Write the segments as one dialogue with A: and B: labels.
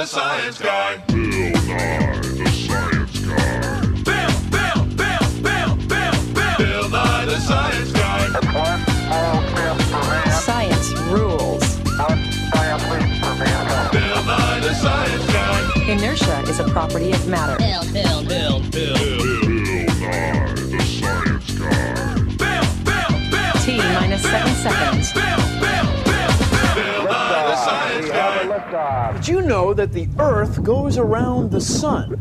A: the Science Guy.
B: Bill Nye, the Science Guy.
A: Bill Nye the Science Guy.
C: One small step for man.
D: Science rules.
C: One giant leap for mankind.
A: Bill Nye the Science Guy.
D: Inertia is a property of matter.
B: Bill Nye, the Science Guy.
D: T minus 7 seconds.
A: Bill Nye the Science Guy.
C: Liftoff.
E: Did you know that the Earth goes around the Sun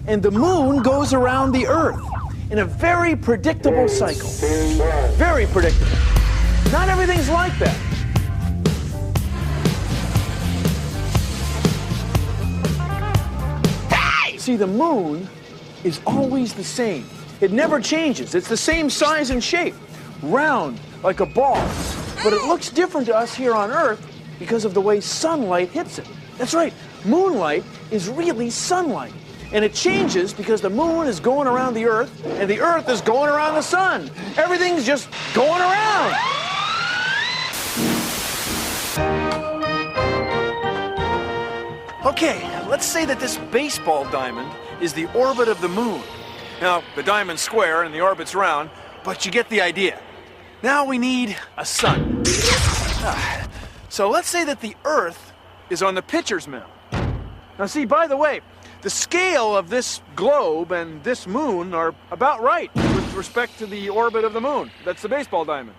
E: and the Moon goes around the Earth in a very predictable cycle? Very predictable. Not everything's like that. See, the Moon is always the same. It never changes. It's the same size and shape, round like a ball. But it looks different to us here on Earth because of the way sunlight hits it. That's right, moonlight is really sunlight. And it changes because the Moon is going around the Earth and the Earth is going around the Sun. Everything's just going around. Okay, let's say that this baseball diamond is the orbit of the Moon. Now, the diamond's square and the orbit's round, but you get the idea. Now we need a sun. So let's say that the Earth is on the pitcher's mound. Now see, by the way, the scale of this globe and this moon are about right with respect to the orbit of the Moon. That's the baseball diamond.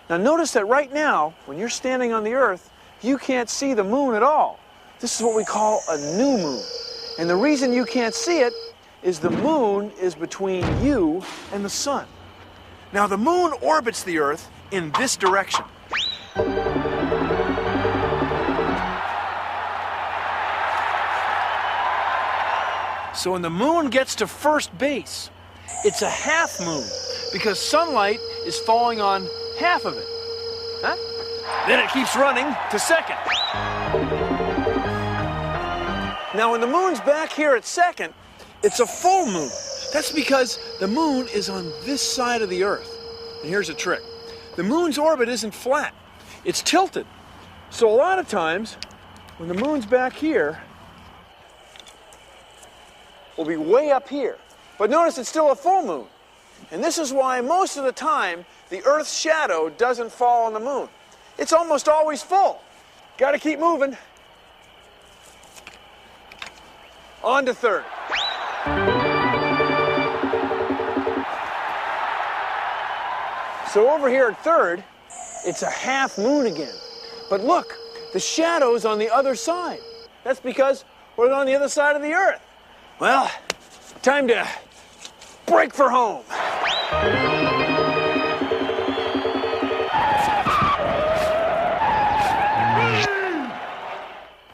E: Now notice that right now, when you're standing on the Earth, you can't see the Moon at all. This is what we call a new moon. And the reason you can't see it is the Moon is between you and the Sun. Now the Moon orbits the Earth in this direction. So when the Moon gets to first base, it's a half moon because sunlight is falling on half of it. Huh? Then it keeps running to second. Now when the Moon's back here at second, it's a full moon. That's because the Moon is on this side of the Earth. And here's a trick. The Moon's orbit isn't flat. It's tilted. So a lot of times, when the Moon's back here, will be way up here. But notice it's still a full moon. And this is why most of the time, the Earth's shadow doesn't fall on the Moon. It's almost always full. Gotta keep moving. On to third. So over here at third, it's a half moon again. But look, the shadow's on the other side. That's because we're on the other side of the Earth. Well, time to break for home.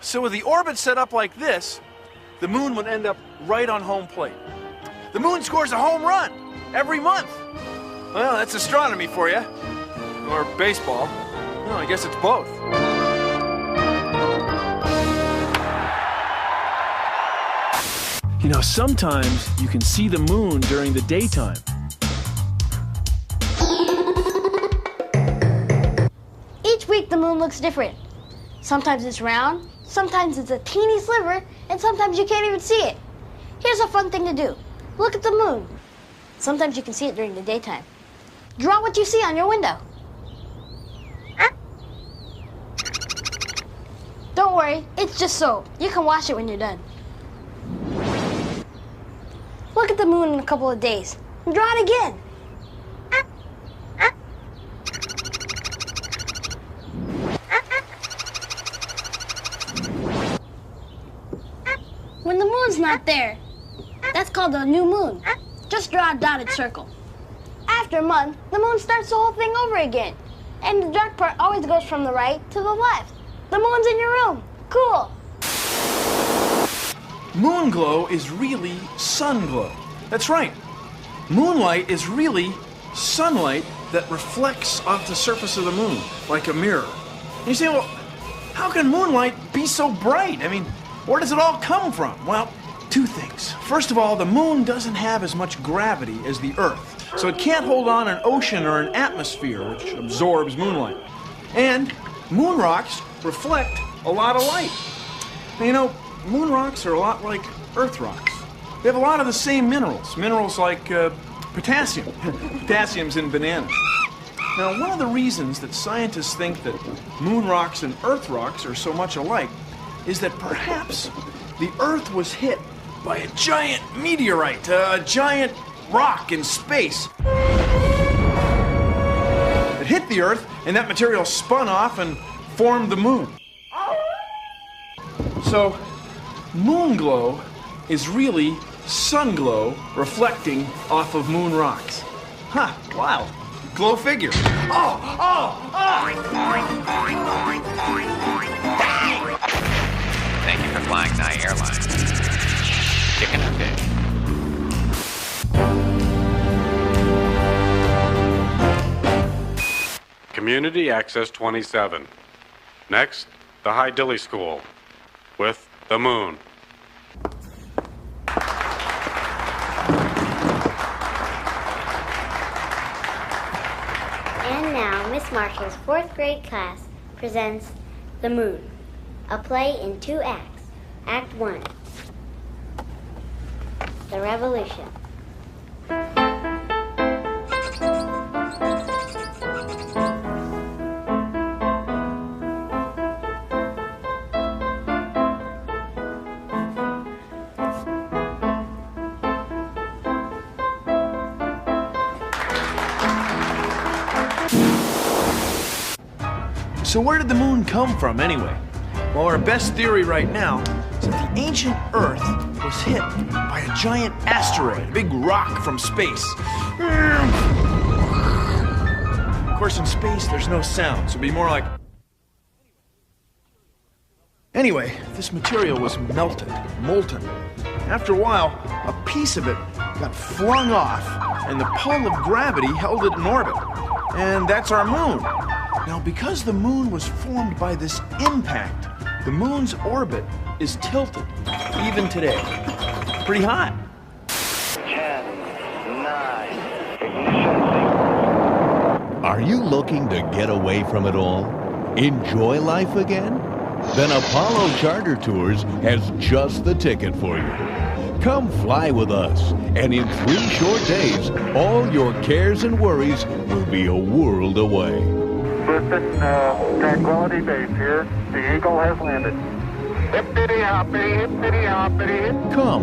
E: So with the orbit set up like this, the Moon would end up right on home plate. The Moon scores a home run every month. Well, that's astronomy for you. Or baseball. No, I guess it's both. You know, sometimes you can see the Moon during the daytime.
F: Each week the Moon looks different. Sometimes it's round, sometimes it's a teeny sliver, and sometimes you can't even see it. Here's a fun thing to do. Look at the Moon. Sometimes you can see it during the daytime. Draw what you see on your window. Don't worry, it's just soap. You can wash it when you're done. Look at the Moon in a couple of days. Draw it again. When the Moon's not there, that's called a new moon. Just draw a dotted circle. After a month, the Moon starts the whole thing over again. And the dark part always goes from the right to the left. The Moon's in your room. Cool.
E: Moon glow is really sun glow. That's right. Moonlight is really sunlight that reflects off the surface of the Moon like a mirror. And you say, well, how can moonlight be so bright? I mean, where does it all come from? Well, two things. First of all, the Moon doesn't have as much gravity as the Earth, so it can't hold on an ocean or an atmosphere which absorbs moonlight. And moon rocks reflect a lot of light. You know, moon rocks are a lot like Earth rocks. They have a lot of the same minerals. Minerals like potassium. Potassium's in bananas. Now, one of the reasons that scientists think that moon rocks and Earth rocks are so much alike is that perhaps the Earth was hit by a giant meteorite, a giant rock in space. It hit the Earth, and that material spun off and formed the moon. So, moon glow is really sun glow reflecting off of moon rocks. Huh, wow. Glow figure.
G: Thank you for flying Nye Airlines. Chicken update.
H: Community Access 27. Next, the High Dilly School with the moon.
I: And now, Miss Marshall's 4th grade class presents The Moon, a play in 2 acts. Act 1, The Revolution.
E: So where did the moon come from anyway? Well, our best theory right now is that the ancient Earth was hit by a giant asteroid, a big rock from space. Of course, in space, there's no sound, so it'd be more like... Anyway, this material was melted, molten. After a while, a piece of it got flung off, and the pull of gravity held it in orbit. And that's our moon. Now, because the moon was formed by this impact, the moon's orbit is tilted, even today. Pretty hot.
A: 10, 9, ignition.
J: Are you looking to get away from it all? Enjoy life again? Then Apollo Charter Tours has just the ticket for you. Come fly with us, and in 3 short days, all your cares and worries will be a world away.
C: Listen, Tranquility Base here. The Eagle has landed. Hippity-hoppity, hippity-hoppity.
J: Come,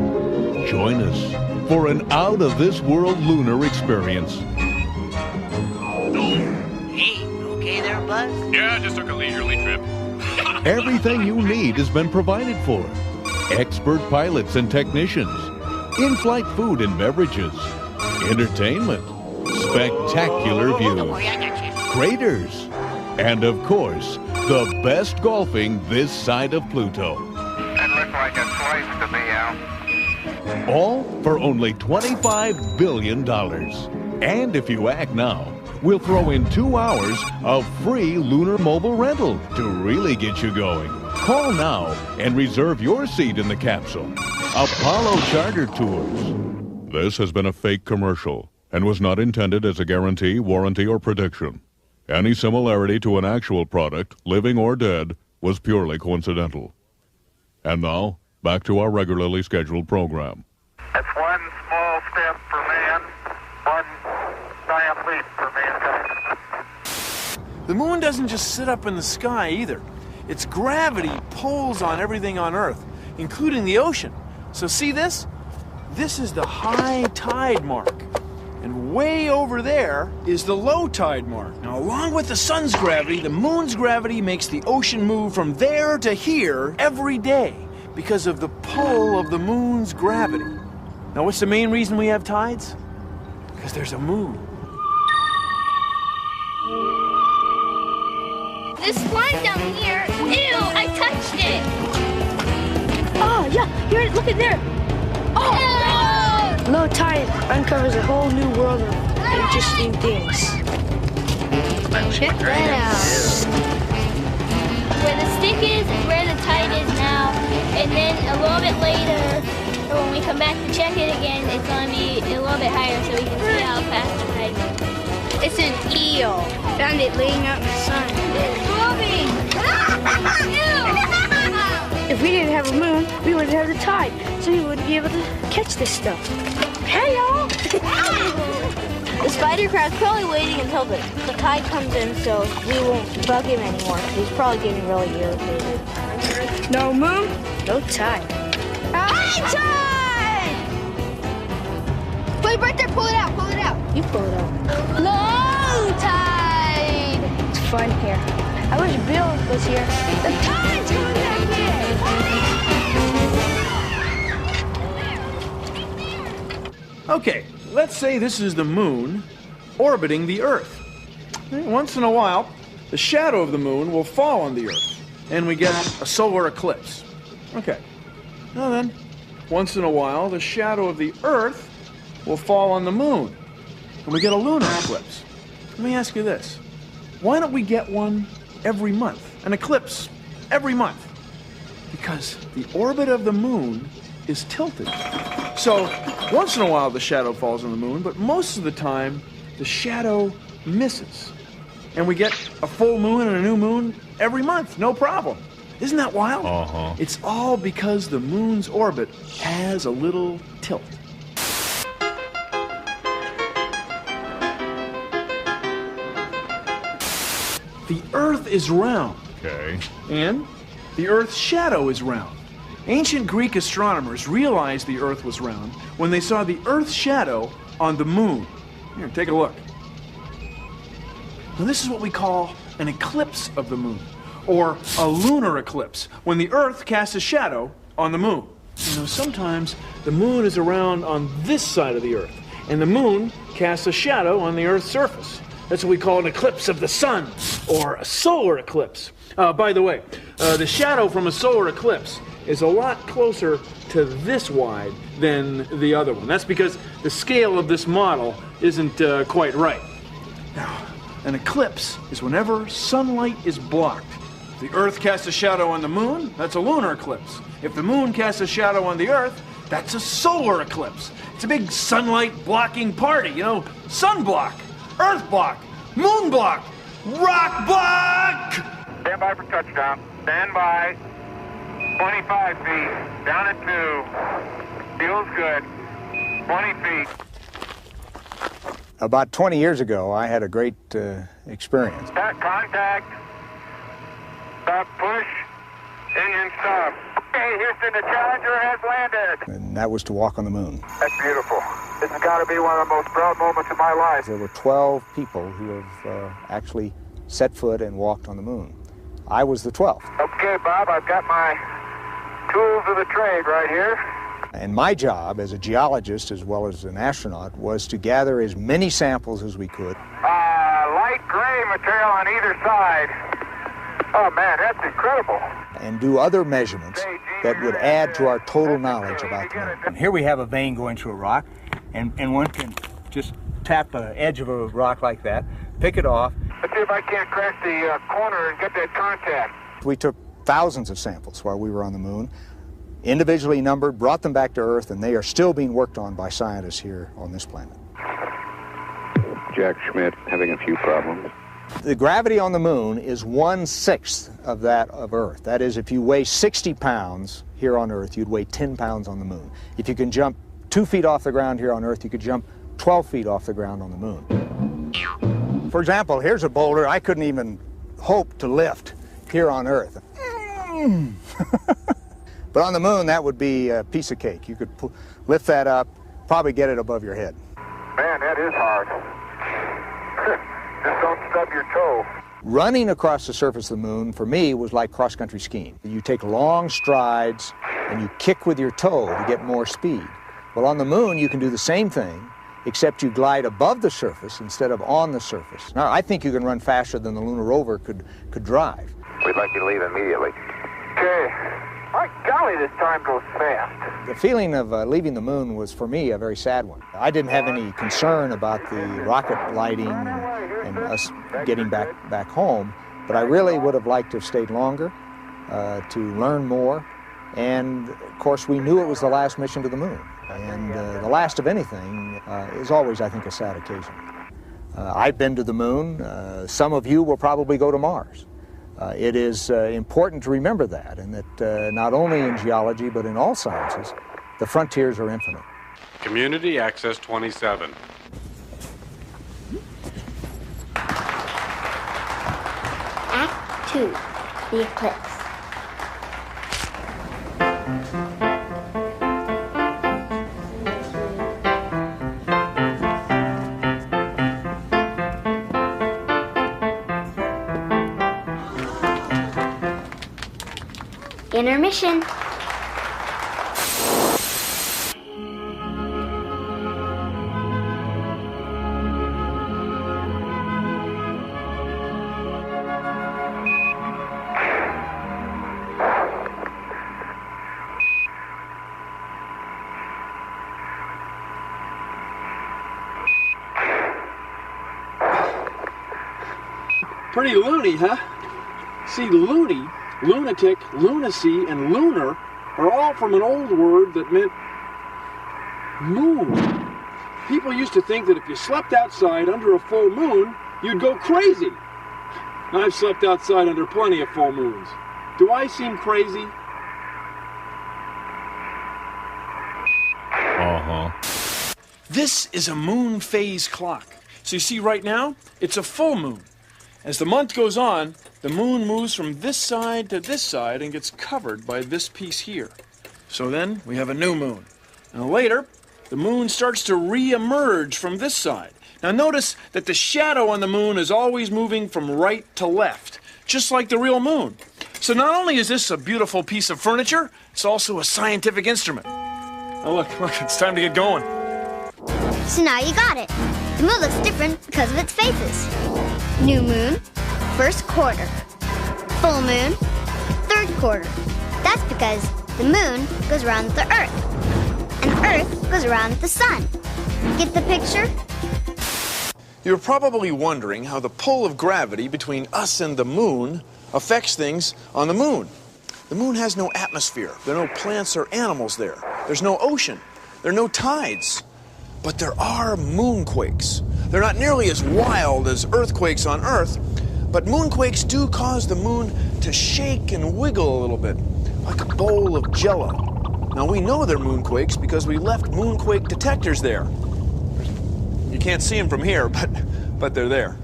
J: join us for an out-of-this-world lunar experience.
K: Hey, you okay there, Buzz?
H: Yeah, just took a leisurely trip.
J: Everything you need has been provided for. Expert pilots and technicians, in-flight food and beverages, entertainment, spectacular views, craters, and of course, the best golfing this side of Pluto.
C: That looks like a slice to me, Al.
J: All for only $25 billion. And if you act now, we'll throw in 2 hours of free lunar mobile rental to really get you going. Call now and reserve your seat in the capsule. Apollo Charter Tours.
H: This has been a fake commercial and was not intended as a guarantee, warranty, or prediction. Any similarity to an actual product, living or dead, was purely coincidental. And now, back to our regularly scheduled program.
C: That's one small step for man, one giant leap for mankind.
E: The moon doesn't just sit up in the sky either. Its gravity pulls on everything on Earth, including the ocean. So see this? This is the high tide mark. And way over there is the low tide mark. Now, along with the sun's gravity, the moon's gravity makes the ocean move from there to here every day because of the pull of the moon's gravity. Now, what's the main reason we have tides? Because there's a moon.
L: This slime down here, ew, I touched it.
F: Oh, yeah, here, look at there. Oh! Low tide uncovers a whole new world of interesting things.
L: Check that out. Where the stick is where the tide is now, and then a little bit later, or when we come back to check it again, it's going to be a little bit higher so we can see how fast the tide moves.
F: It's an eel. Found it laying out in the sun.
L: It's moving!
F: It If we didn't have a moon, we wouldn't have the tide, so we wouldn't be able to catch this stuff. Hey, y'all!
L: The spider crab's probably waiting until the tide comes in so we won't bug him anymore. He's probably getting really irritated.
F: No moon, no tide.
L: High tide!
F: Wait, right there, pull it out, pull it out.
L: You pull it out. Low tide!
F: It's fun here. I wish Bill was here. The tide's coming back in!
E: Okay, let's say this is the moon orbiting the Earth. Once in a while, the shadow of the moon will fall on the Earth, and we get a solar eclipse. Okay, now then, once in a while, the shadow of the Earth will fall on the moon, and we get a lunar eclipse. Let me ask you this. Why don't we get one every month? An eclipse every month? Because the orbit of the moon is tilted. So, once in a while the shadow falls on the moon, but most of the time the shadow misses. And we get a full moon and a new moon every month, no problem. Isn't that wild?
H: Uh-huh.
E: It's all because the moon's orbit has a little tilt. The Earth is round.
H: Okay.
E: And the Earth's shadow is round. Ancient Greek astronomers realized the Earth was round when they saw the Earth's shadow on the moon. Here, take a look. Now, this is what we call an eclipse of the moon, or a lunar eclipse, when the Earth casts a shadow on the moon. You know, sometimes the moon is around on this side of the Earth, and the moon casts a shadow on the Earth's surface. That's what we call an eclipse of the sun, or a solar eclipse. By the way, the shadow from a solar eclipse is a lot closer to this wide than the other one. That's because the scale of this model isn't quite right. Now, an eclipse is whenever sunlight is blocked. If the Earth casts a shadow on the moon, that's a lunar eclipse. If the moon casts a shadow on the Earth, that's a solar eclipse. It's a big sunlight blocking party, you know, sun block, Earth block, moon block, rock block!
C: Stand by for touchdown. Stand by. 25 feet. Down at 2. Feels good. 20 feet.
A: About 20 years ago, I had a great experience.
C: Contact. Stop, push. Engine stop. Okay, Houston, the Challenger has landed.
A: And that was to walk on the moon.
C: That's beautiful. This has got to be one of the most proud moments of my life.
A: There were 12 people who have actually set foot and walked on the moon. I was the 12th.
C: Okay, Bob, I've got my tools of the trade right here.
A: And my job as a geologist as well as an astronaut was to gather as many samples as we could.
C: Light gray material on either side. Oh man, that's incredible.
A: And do other measurements that would add to our total knowledge about the moon. And here we have a vein going through a rock, and one can just tap the edge of a rock like that, pick it off.
C: Let's see if I can't crack the corner and get that contact.
A: We took thousands of samples while we were on the moon, individually numbered, brought them back to Earth, and they are still being worked on by scientists here on this planet.
M: Jack Schmidt, having a few problems.
A: The gravity on the moon is 1/6 of that of Earth. That is, if you weigh 60 pounds here on Earth, you'd weigh 10 pounds on the moon. If you can jump 2 feet off the ground here on Earth, you could jump 12 feet off the ground on the moon. For example, here's a boulder I couldn't even hope to lift here on Earth. But on the moon, that would be a piece of cake. You could lift that up, probably get it above your head.
C: Man, that is hard. Just don't stub your toe.
A: Running across the surface of the moon, for me, was like cross-country skiing. You take long strides and you kick with your toe to get more speed. Well, on the moon, you can do the same thing, except you glide above the surface instead of on the surface. Now, I think you can run faster than the lunar rover could drive.
M: We'd like you to leave immediately.
C: Okay. My golly, this time goes fast.
A: The feeling of leaving the moon was, for me, a very sad one. I didn't have any concern about the rocket lighting and us getting back home, but I really would have liked to have stayed longer to learn more. And, of course, we knew it was the last mission to the moon. And the last of anything is always, I think, a sad occasion. I've been to the moon. Some of you will probably go to Mars. It is important to remember that, and that not only in geology but in all sciences, the frontiers are infinite.
N: Community Access 27.
I: Act 2, The Eclipse. Intermission.
E: Pretty loony, huh? See, loony, lunatic, lunacy, and lunar are all from an old word that meant moon. People used to think that if you slept outside under a full moon, you'd go crazy. I've slept outside under plenty of full moons. Do I seem crazy? This is a moon phase clock. So you see right now, it's a full moon. As the month goes on, the moon moves from this side to this side and gets covered by this piece here. So then we have a new moon. Now later, the moon starts to re-emerge from this side. Now notice that the shadow on the moon is always moving from right to left, just like the real moon. So not only is this a beautiful piece of furniture, it's also a scientific instrument. Now look, it's time to get going.
I: So now you got it. The moon looks different because of its phases. New moon, first quarter. Full moon, third quarter. That's because the moon goes around the Earth, and Earth goes around the sun. Get the picture?
E: You're probably wondering how the pull of gravity between us and the moon affects things on the moon. The moon has no atmosphere. There are no plants or animals there. There's no ocean. There are no tides. But there are moonquakes. They're not nearly as wild as earthquakes on Earth, but moonquakes do cause the moon to shake and wiggle a little bit, like a bowl of jello. Now we know they're moonquakes because we left moonquake detectors there. You can't see them from here, but they're there.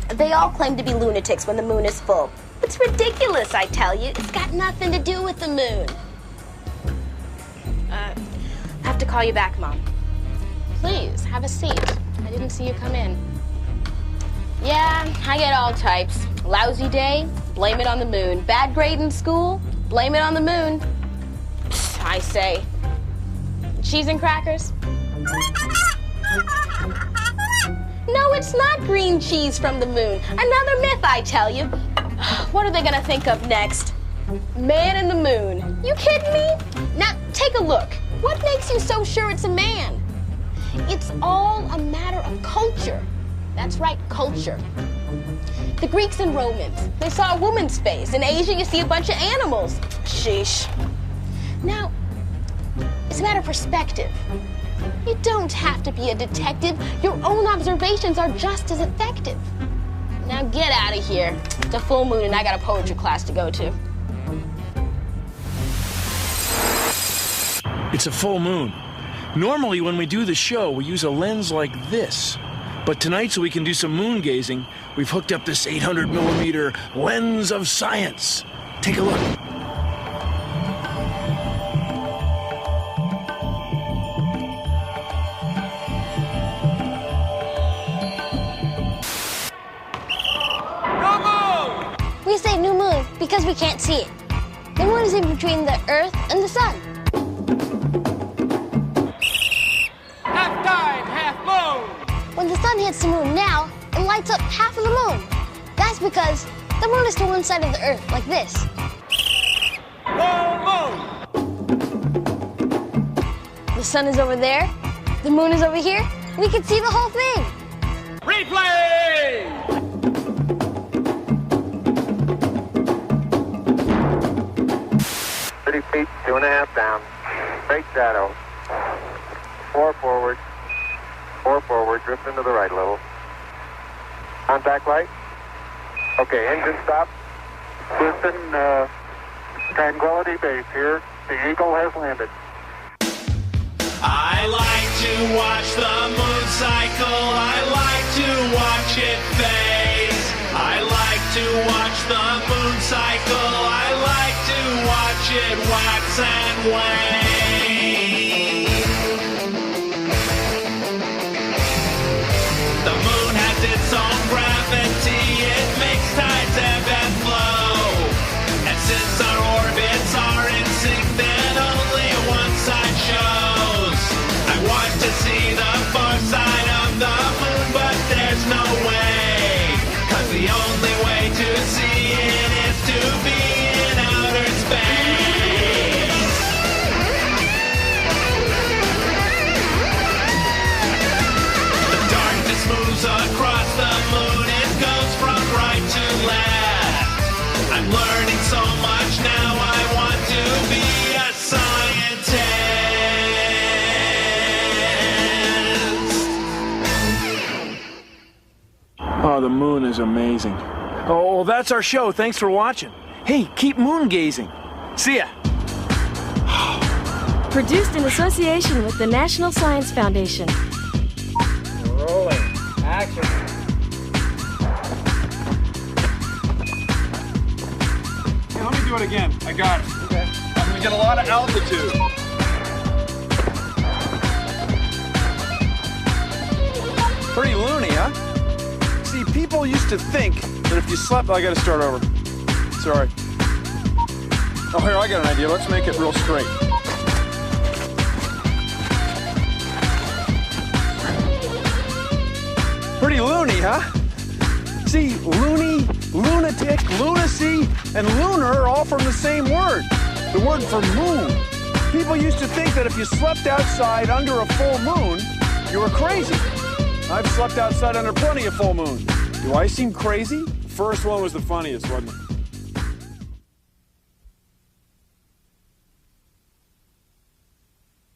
O: They all claim to be lunatics when the moon is full. It's ridiculous, I tell you. It's got nothing to do with the moon. I have to call you back, Mom. Please, have a seat. I didn't see you come in. Yeah, I get all types. Lousy day, blame it on the moon. Bad grade in school, blame it on the moon. I say. Cheese and crackers? No, it's not green cheese from the moon. Another myth, I tell you. What are they gonna think of next? Man in the moon. You kidding me? Now, take a look. What makes you so sure it's a man? It's all a matter of culture. That's right, culture. The Greeks and Romans, they saw a woman's face. In Asia, you see a bunch of animals. Sheesh. Now, it's a matter of perspective. You don't have to be a detective. Your own observations are just as effective. Now get out of here. It's a full moon and I got a poetry class to go to.
E: It's a full moon. Normally when we do the show, we use a lens like this. But tonight, so we can do some moon gazing, we've hooked up this 800mm lens of science. Take a look.
F: We say new moon because we can't see it. The moon is in between the Earth and the sun.
P: Half tide, half moon.
F: When the sun hits the moon now, it lights up half of the moon. That's because the moon is to one side of the Earth, like this.
P: Full moon.
F: The sun is over there, the moon is over here. We can see the whole thing.
P: Replay!
C: 30 feet, 2.5 down. Straight shadow. 4 forward. 4 forward, drift into the right a little. Contact light. Okay, engine stop. Houston, Tranquility Base here. The Eagle has landed.
Q: I like to watch the moon cycle. I like to watch it phase. I like to watch the moon cycle. I like to watch it wax and wane. The moon has its own gravity. It makes tides ebb and flow. And since our orbits are in sync, then only one side shows. I want to see the far side of the moon, but there's no way. 'Cause the only way to see it is to be in outer space. The darkness moves across the moon. It goes from right to left. I'm learning so much now. I want to be a scientist.
E: Oh, the moon is amazing. Oh, that's our show. Thanks for watching. Hey, keep moon gazing. See ya.
R: Produced in association with the National Science Foundation.
P: Rolling. Action.
E: Hey, let me do it again. I got it. Okay. I'm gonna get a lot of altitude. Pretty loony, huh? See, people used to think that if you slept... I gotta start over. Sorry. Oh, here, I got an idea. Let's make it real straight. Pretty loony, huh? See, loony, lunatic, lunacy, and lunar are all from the same word. The word for moon. People used to think that if you slept outside under a full moon, you were crazy. I've slept outside under plenty of full moons. Do I seem crazy? The first one was the funniest, wasn't it?